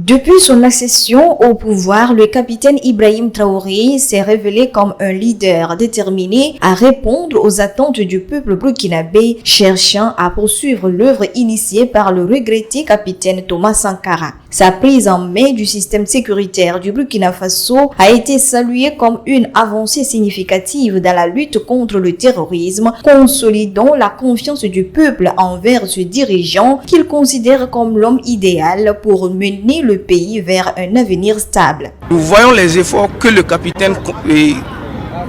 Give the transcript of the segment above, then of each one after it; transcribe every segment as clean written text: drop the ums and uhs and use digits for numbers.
Depuis son accession au pouvoir, le capitaine Ibrahim Traoré s'est révélé comme un leader déterminé à répondre aux attentes du peuple burkinabé, cherchant à poursuivre l'œuvre initiée par le regretté capitaine Thomas Sankara. Sa prise en main du système sécuritaire du Burkina Faso a été saluée comme une avancée significative dans la lutte contre le terrorisme, consolidant la confiance du peuple envers ce dirigeant qu'il considère comme l'homme idéal pour mener le pays vers un avenir stable. Nous voyons les efforts que le capitaine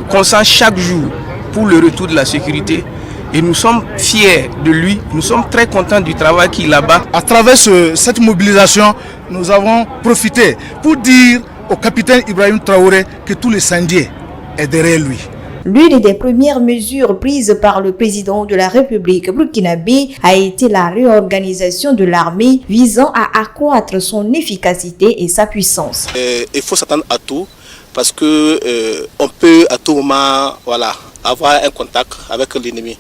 consent chaque jour pour le retour de la sécurité. Et nous sommes fiers de lui, nous sommes très contents du travail qu'il abat. À travers cette mobilisation, nous avons profité pour dire au capitaine Ibrahim Traoré que tout le Sandjé est derrière lui. L'une des premières mesures prises par le président de la République burkinabé a été la réorganisation de l'armée visant à accroître son efficacité et sa puissance. Il faut s'attendre à tout parce que on peut à tout moment avoir un contact avec l'ennemi.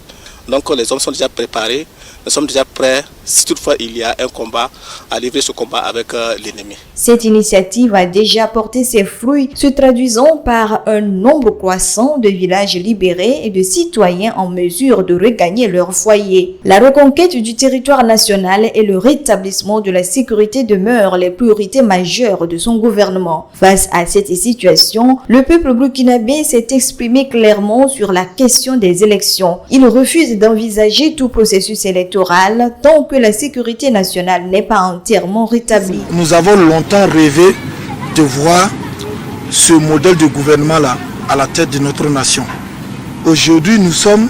Donc les hommes sont déjà préparés, nous sommes déjà prêts, si toutefois il y a un combat, à livrer ce combat avec l'ennemi. Cette initiative a déjà porté ses fruits, se traduisant par un nombre croissant de villages libérés et de citoyens en mesure de regagner leur foyer. La reconquête du territoire national et le rétablissement de la sécurité demeurent les priorités majeures de son gouvernement. Face à cette situation, le peuple burkinabé s'est exprimé clairement sur la question des élections. Il refuse d'envisager tout processus électoral tant que la sécurité nationale n'est pas entièrement rétablie. Nous avons longtemps rêvé de voir ce modèle de gouvernement-là à la tête de notre nation. Aujourd'hui, nous sommes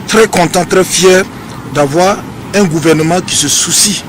très contents, très fiers d'avoir un gouvernement qui se soucie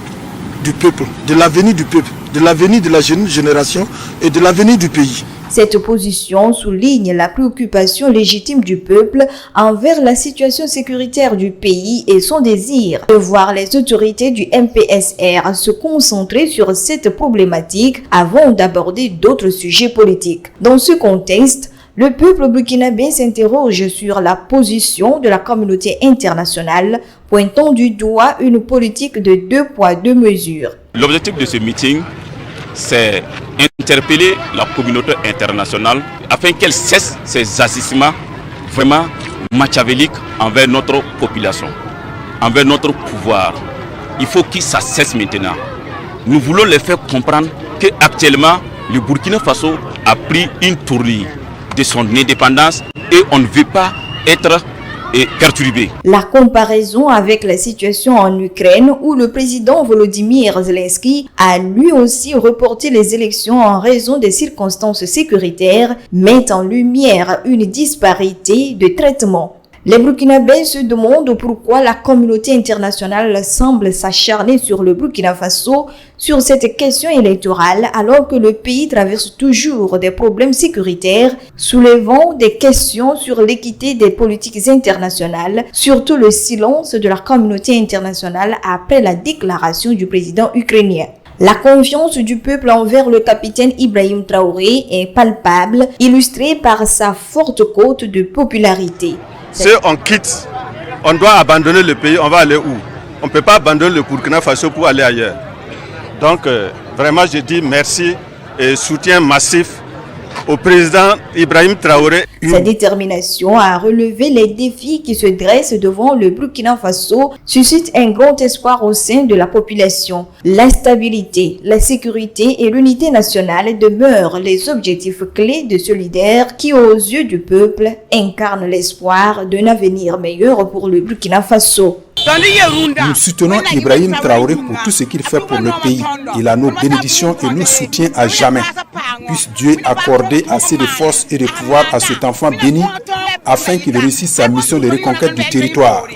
du peuple, de l'avenir du peuple, de l'avenir de la jeune génération et de l'avenir du pays. Cette position souligne la préoccupation légitime du peuple envers la situation sécuritaire du pays et son désir de voir les autorités du MPSR se concentrer sur cette problématique avant d'aborder d'autres sujets politiques. Dans ce contexte, le peuple burkinabé s'interroge sur la position de la communauté internationale, pointant du doigt une politique de 2 poids 2 mesures. L'objectif de ce meeting, c'est interpeller la communauté internationale afin qu'elle cesse ses agissements vraiment machiavéliques envers notre population, envers notre pouvoir. Il faut que ça cesse maintenant. Nous voulons les faire comprendre qu'actuellement, le Burkina Faso a pris une tournure de son indépendance et on ne veut pas être perturbé. La comparaison avec la situation en Ukraine où le président Volodymyr Zelensky a lui aussi reporté les élections en raison des circonstances sécuritaires met en lumière une disparité de traitement. Les Burkinabés se demandent pourquoi la communauté internationale semble s'acharner sur le Burkina Faso sur cette question électorale alors que le pays traverse toujours des problèmes sécuritaires, soulevant des questions sur l'équité des politiques internationales, surtout le silence de la communauté internationale après la déclaration du président ukrainien. La confiance du peuple envers le capitaine Ibrahim Traoré est palpable, illustrée par sa forte cote de popularité. Si on quitte, on doit abandonner le pays, on va aller où? On ne peut pas abandonner le Burkina Faso pour aller ailleurs. Donc vraiment je dis merci et soutien massif au président Ibrahim Traoré. Sa détermination à relever les défis qui se dressent devant le Burkina Faso suscite un grand espoir au sein de la population. La stabilité, la sécurité et l'unité nationale demeurent les objectifs clés de ce leader qui, aux yeux du peuple, incarne l'espoir d'un avenir meilleur pour le Burkina Faso. Nous soutenons Ibrahim Traoré pour tout ce qu'il fait pour le pays. Il a nos bénédictions et nous soutient à jamais. Puisse Dieu accorder assez de force et de pouvoir à cet enfant béni afin qu'il réussisse sa mission de reconquête du territoire.